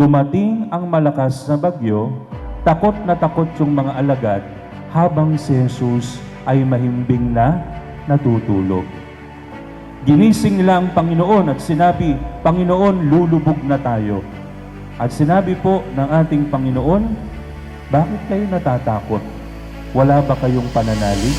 Dumating ang malakas na bagyo, takot na takot yung mga alagad habang si Jesus ay mahimbing na natutulog. Ginising nila ang Panginoon at sinabi, Panginoon, lulubog na tayo. At sinabi po ng ating Panginoon, bakit kayo natatakot? Wala ba kayong pananalig?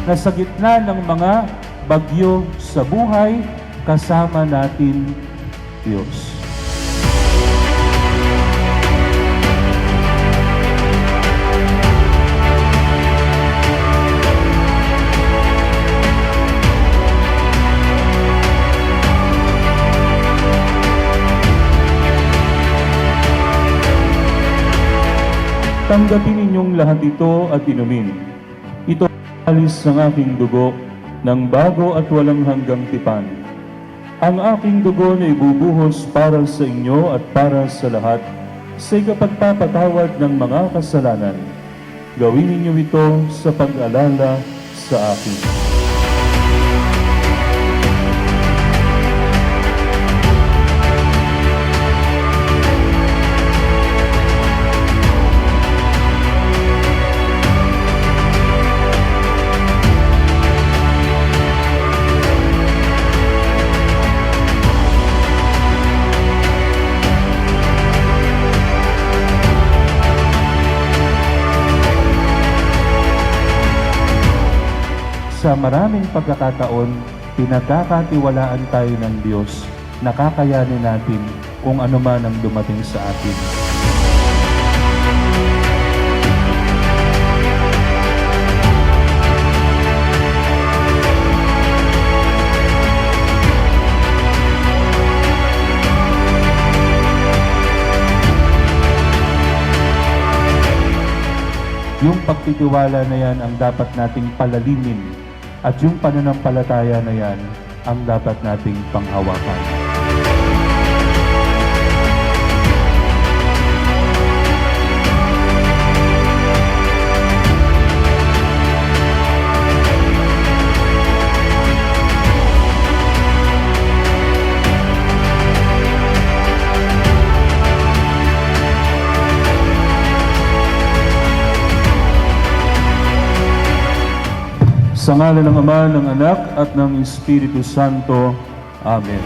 Nasa gitna ng mga bagyo sa buhay, kasama natin Diyos. Tanggapin ninyong lahat ito at inumin. Ito alis ng aking dugo ng bago at walang hanggang tipan. Ang aking dugo na ibubuhos para sa inyo at para sa lahat sa ikapagpapatawad ng mga kasalanan. Gawin ninyo ito sa pag-alala sa akin. Sa maraming pagkakataon, pinagkakatiwalaan tayo ng Diyos na kakayanin natin kung ano man ang dumating sa atin. Yung pagtitiwala na yan ang dapat nating palalimin. At yung pananampalataya na yan ang dapat nating panghawakan. Sa ngalan ng Ama, ng Anak, at ng Espiritu Santo. Amen.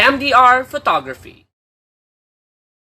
MDR Photography.